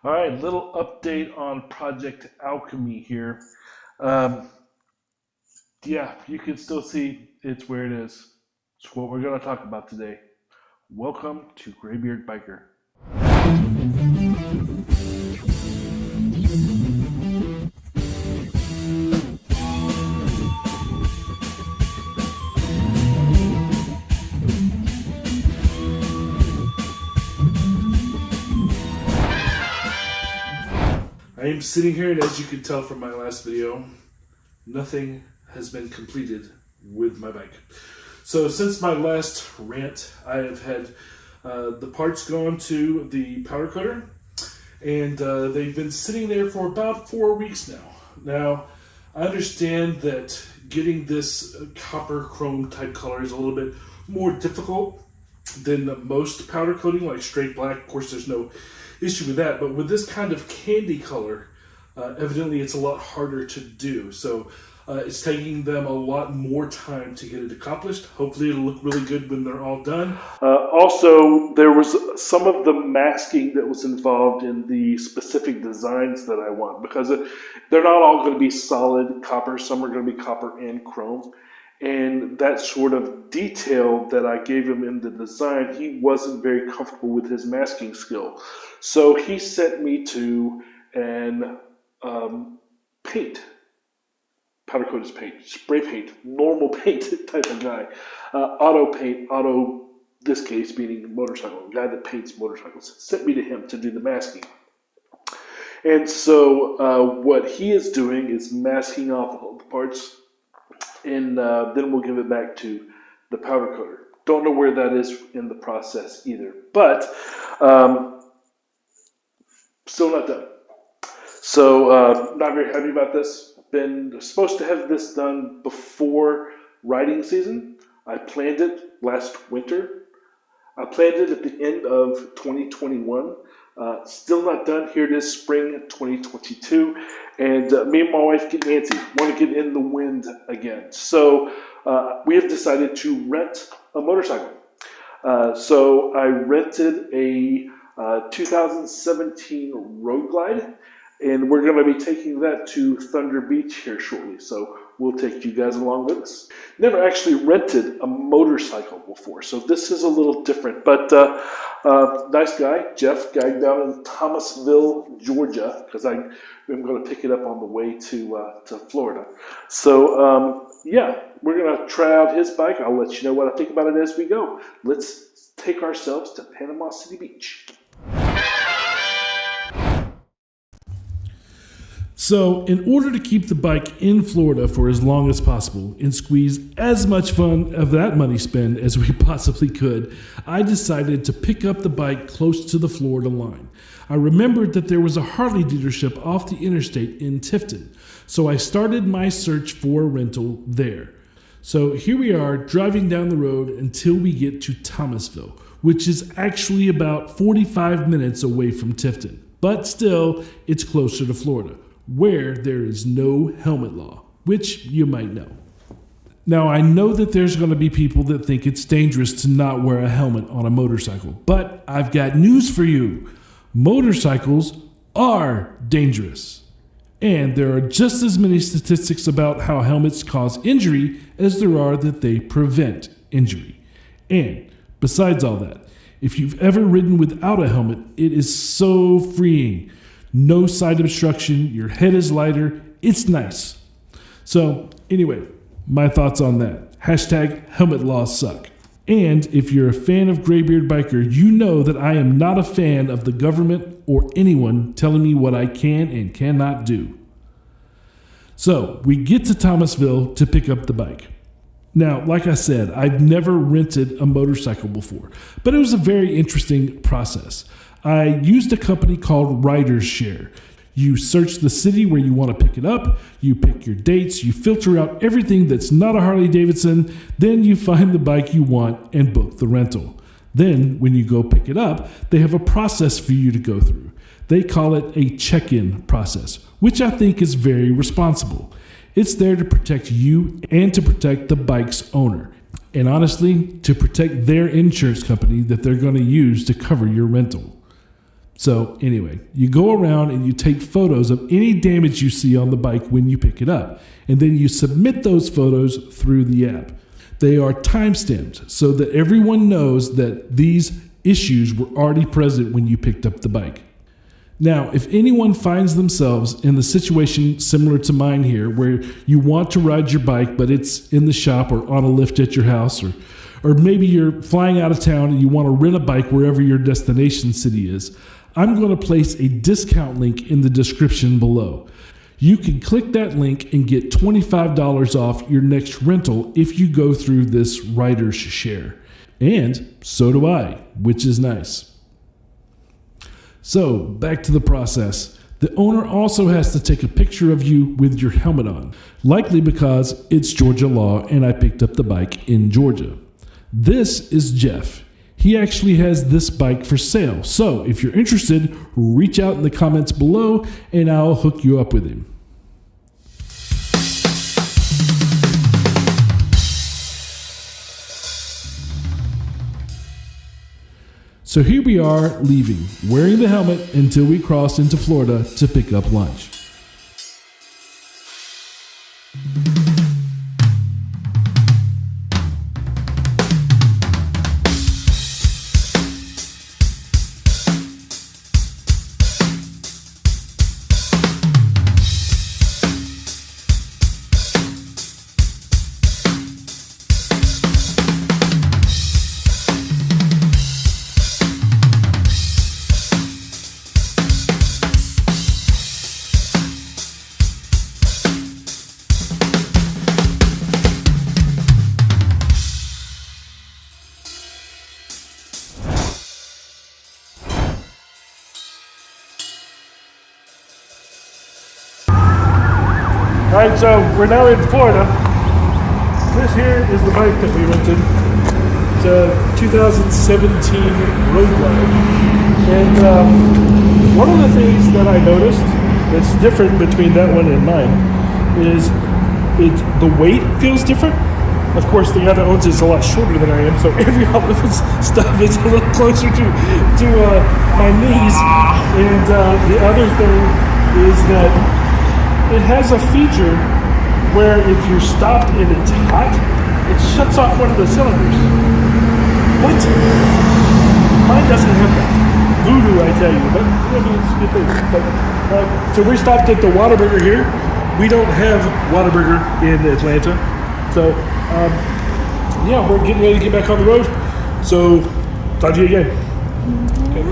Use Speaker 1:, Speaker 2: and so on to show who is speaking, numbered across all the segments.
Speaker 1: All right, little update on Project Alchemy here. Um, yeah, you can still see it's where it is. It's what we're going to talk about today. Welcome to Graybeard Biker. I am sitting here, and as you can tell from my last video, nothing has been completed with my bike. So since my last rant, I have had the parts gone to the powder coater, and they've been sitting there for about 4 weeks now. Now, I understand that getting this copper chrome type color is a little bit more difficult than most powder coating, like straight black. Of course, there's no issue with that, but with this kind of candy color, evidently it's a lot harder to do. So it's taking them a lot more time to get it accomplished. Hopefully it'll look really good when they're all done. Also, there was some of the masking that was involved in the specific designs that I want, because they're not all going to be solid copper. Some are going to be copper and chrome. And that sort of detail that I gave him in the design, he wasn't very comfortable with his masking skill. So he sent me to an paint, powder coated paint, spray paint, normal paint type of guy. Auto paint, this case meaning motorcycle, guy that paints motorcycles, sent me to him to do the masking. And so what he is doing is masking off all the parts, and then we'll give it back to the powder coater. Don't know where that is in the process either, but still not done. So not very happy about this. Been supposed to have this done before riding season. I planned it last winter. I planned it at the end of 2021. Still not done. Here it is, spring 2022. And me and my wife, Nancy, want to get in the wind again. So we have decided to rent a motorcycle. So I rented a 2017 Road Glide, and we're going to be taking that to Thunder Beach here shortly. So we'll take you guys along with us. Never actually rented a motorcycle before, so this is a little different. But nice guy, Jeff, guy down in Thomasville, Georgia, because I'm going to pick it up on the way to Florida. So yeah, we're going to try out his bike. I'll let you know what I think about it as we go. Let's take ourselves to Panama City Beach.
Speaker 2: So, in order to keep the bike in Florida for as long as possible and squeeze as much fun of that money spend as we possibly could, I decided to pick up the bike close to the Florida line. I remembered that there was a Harley dealership off the interstate in Tifton, so I started my search for a rental there. So here we are driving down the road until we get to Thomasville, which is actually about 45 minutes away from Tifton, but still it's closer to Florida, where there is no helmet law, which you might know. Now, I know that there's going to be people that think it's dangerous to not wear a helmet on a motorcycle, but I've got news for you. Motorcycles are dangerous. And there are just as many statistics about how helmets cause injury as there are that they prevent injury. And besides all that, if you've ever ridden without a helmet, it is so freeing. No side obstruction, your head is lighter, it's nice. So anyway, my thoughts on that. Hashtag helmet laws suck. And if you're a fan of Graybeard Biker, you know that I am not a fan of the government or anyone telling me what I can and cannot do. So we get to Thomasville to pick up the bike. Now, like I said, I've never rented a motorcycle before, but it was a very interesting process. I used a company called Riders Share. You search the city where you want to pick it up, you pick your dates, you filter out everything that's not a Harley Davidson, then you find the bike you want and book the rental. Then, when you go pick it up, they have a process for you to go through. They call it a check-in process, which I think is very responsible. It's there to protect you and to protect the bike's owner. And honestly, to protect their insurance company that they're going to use to cover your rental. So anyway, you go around and you take photos of any damage you see on the bike when you pick it up, and then you submit those photos through the app. They are time-stamped so that everyone knows that these issues were already present when you picked up the bike. Now, if anyone finds themselves in the situation similar to mine here, where you want to ride your bike, but it's in the shop or on a lift at your house, or maybe you're flying out of town and you want to rent a bike wherever your destination city is, I'm going to place a discount link in the description below. You can click that link and get $25 off your next rental if you go through this rider's share. And so do I, which is nice. So back to the process. The owner also has to take a picture of you with your helmet on, likely because it's Georgia law and I picked up the bike in Georgia. This is Jeff. He actually has this bike for sale. So if you're interested, reach out in the comments below and I'll hook you up with him. So here we are leaving, wearing the helmet until we cross into Florida to pick up lunch.
Speaker 1: All right, so we're now in Florida. This here is the bike that we rented. It's a 2017 Road Glide. And one of the things that I noticed that's different between that one and mine is the weight feels different. Of course, the guy that owns it is a lot shorter than I am, so every all of his stuff is a little closer to my knees. And the other thing is that it has a feature where if you're stopped and it's hot, it shuts off one of the cylinders. What? Mine doesn't have that. Voodoo, I tell you. But I mean, it's a good thing. But, so we stopped at the Whataburger here. We don't have Whataburger in Atlanta. So, yeah, we're getting ready to get back on the road. So, talk to you again. Okay.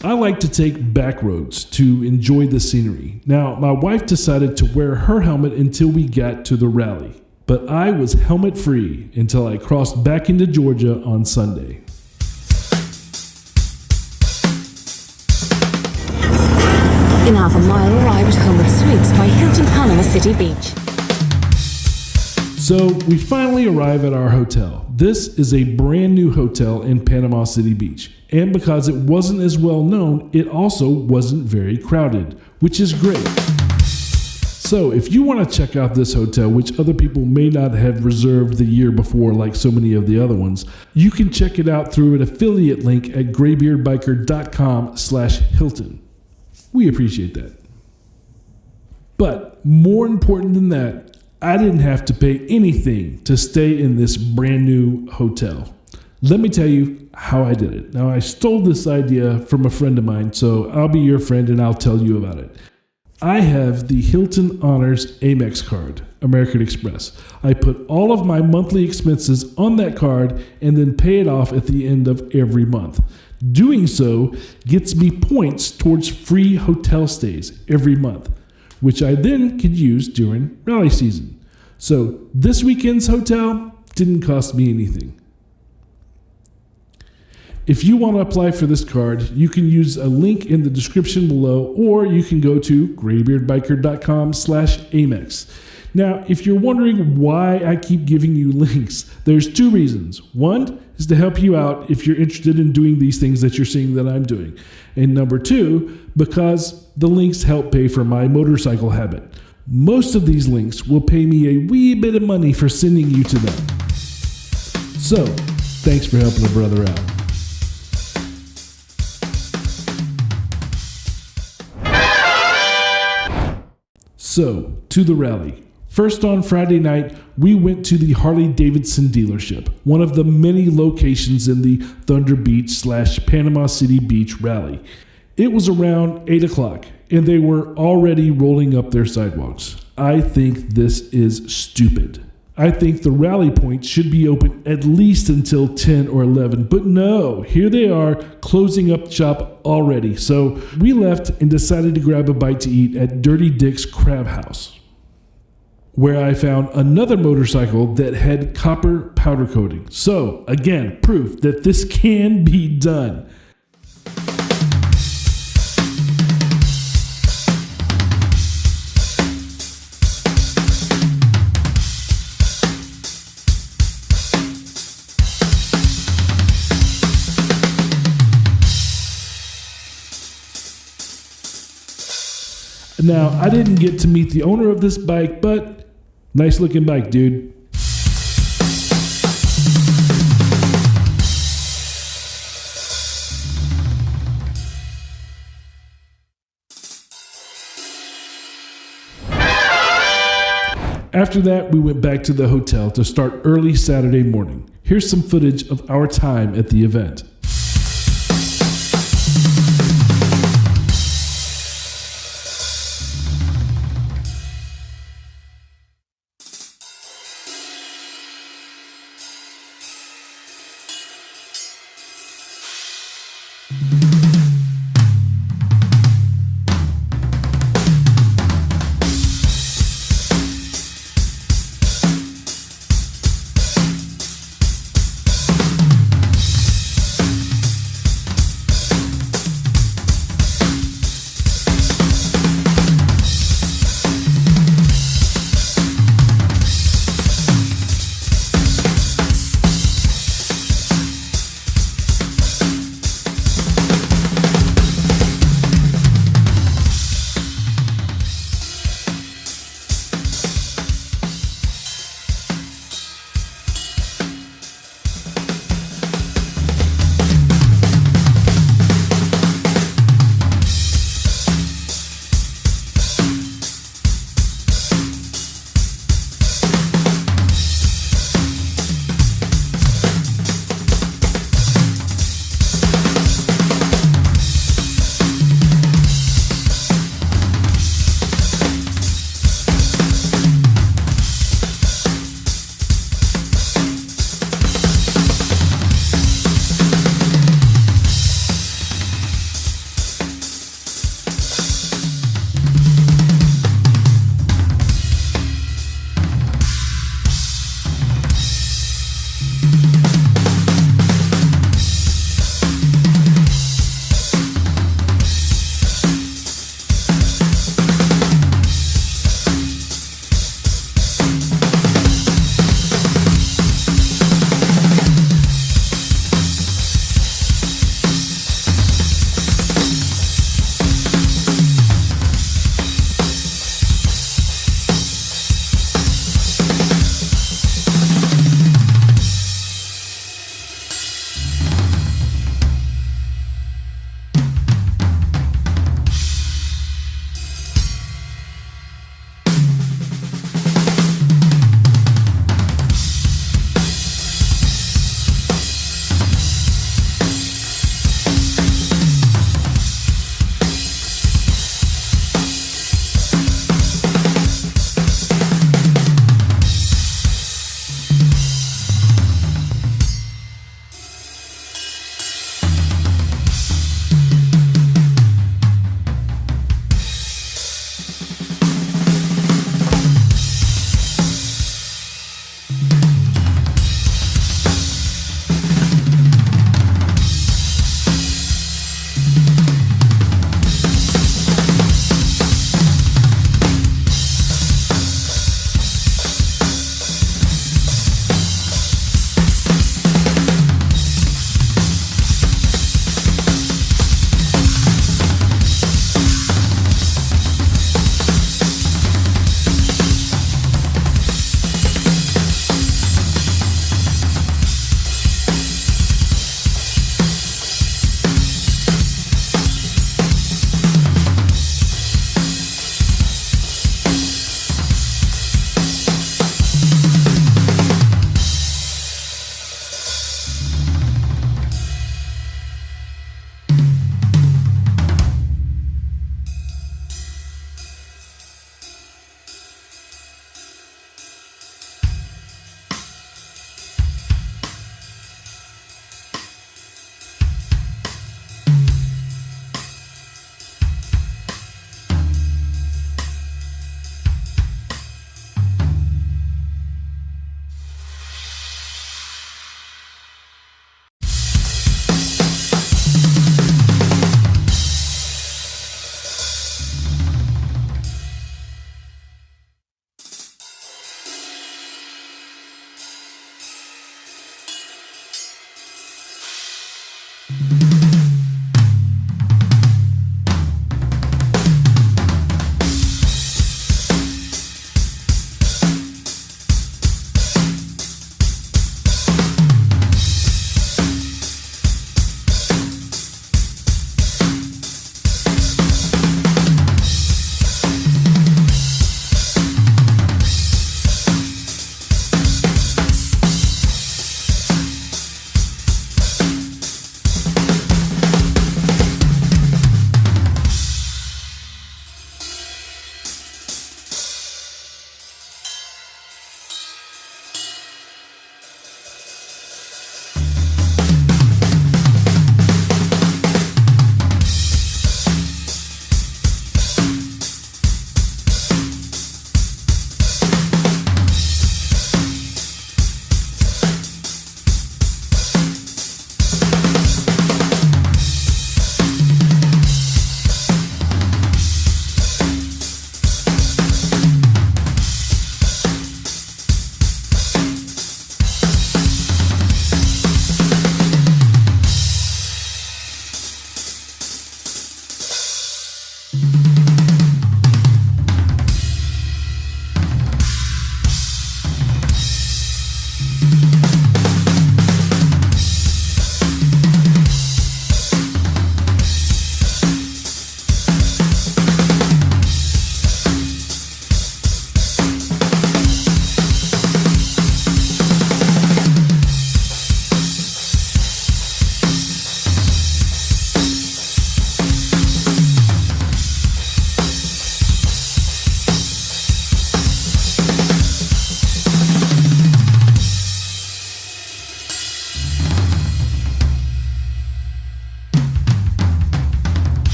Speaker 2: I like to take back roads to enjoy the scenery. Now, my wife decided to wear her helmet until we got to the rally, but I was helmet free until I crossed back into Georgia on Sunday.
Speaker 3: In half a mile, arrive at Homewood Suites by Hilton Honors City Beach.
Speaker 2: So we finally arrive at our hotel. This is a brand new hotel in Panama City Beach. And because it wasn't as well known, it also wasn't very crowded, which is great. So if you want to check out this hotel, which other people may not have reserved the year before like so many of the other ones, you can check it out through an affiliate link at graybeardbiker.com/Hilton. We appreciate that. But more important than that, I didn't have to pay anything to stay in this brand new hotel. Let me tell you how I did it. Now, I stole this idea from a friend of mine, so I'll be your friend and I'll tell you about it. I have the Hilton Honors AMEX card, American Express. I put all of my monthly expenses on that card and then pay it off at the end of every month. Doing so gets me points towards free hotel stays every month, which I then could use during rally season. So this weekend's hotel didn't cost me anything. If you want to apply for this card, you can use a link in the description below, or you can go to graybeardbiker.com/Amex. Now, if you're wondering why I keep giving you links, there's two reasons. One is to help you out if you're interested in doing these things that you're seeing that I'm doing. And number two, because the links help pay for my motorcycle habit. Most of these links will pay me a wee bit of money for sending you to them. So, thanks for helping a brother out. So, to the rally. First on Friday night, we went to the Harley Davidson dealership, one of the many locations in the Thunder Beach / Panama City Beach rally. It was around 8 o'clock, and they were already rolling up their sidewalks. I think this is stupid. I think the rally point should be open at least until 10 or 11, but no, here they are closing up shop already. So we left and decided to grab a bite to eat at Dirty Dick's Crab House, where I found another motorcycle that had copper powder coating. So again, proof that this can be done. Now, I didn't get to meet the owner of this bike, but nice looking bike, dude. After that, we went back to the hotel to start early Saturday morning. Here's some footage of our time at the event.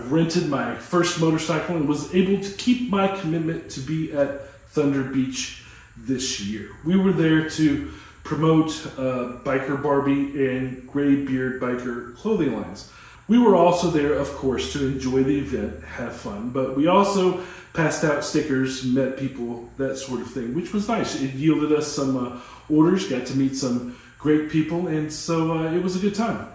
Speaker 1: I've rented my first motorcycle and was able to keep my commitment to be at Thunder Beach this year. We were there to promote Biker Barbie and Graybeard Biker clothing lines. We were also there, of course, to enjoy the event, have fun, but we also passed out stickers, met people, that sort of thing, which was nice. It yielded us some orders, got to meet some great people, and so it was a good time.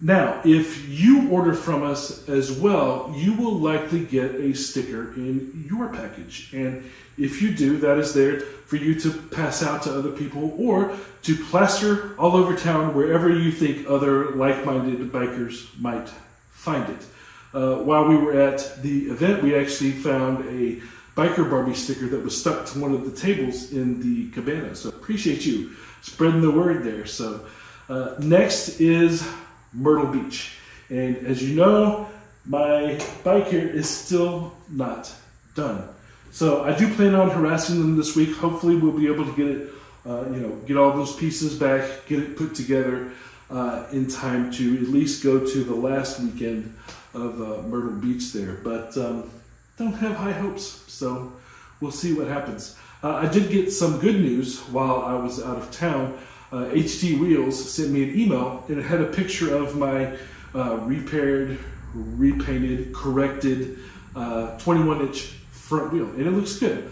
Speaker 1: Now, if you order from us as well, you will likely get a sticker in your package. And if you do, that is there for you to pass out to other people or to plaster all over town wherever you think other like-minded bikers might find it. While we were at the event, we actually found a Biker Barbie sticker that was stuck to one of the tables in the cabana. So appreciate you spreading the word there. So next is Myrtle Beach. And as you know, my bike here is still not done. So I do plan on harassing them this week. Hopefully we'll be able to get it, get all those pieces back, get it put together in time to at least go to the last weekend of Myrtle Beach there. But don't have high hopes, so we'll see what happens. I did get some good news while I was out of town. HD Wheels sent me an email, and it had a picture of my repaired, repainted, corrected 21-inch front wheel, and it looks good.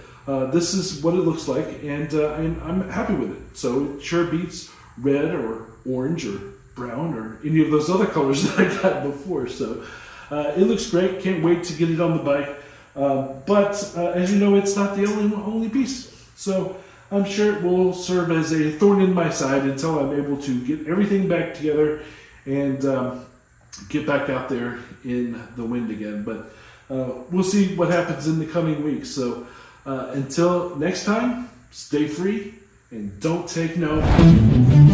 Speaker 1: This is what it looks like, and I'm happy with it. So it sure beats red or orange or brown or any of those other colors that I got before. So it looks great. Can't wait to get it on the bike. But as you know, it's not the only piece. So I'm sure it will serve as a thorn in my side until I'm able to get everything back together and get back out there in the wind again. But we'll see what happens in the coming weeks. So until next time, stay free and don't take no.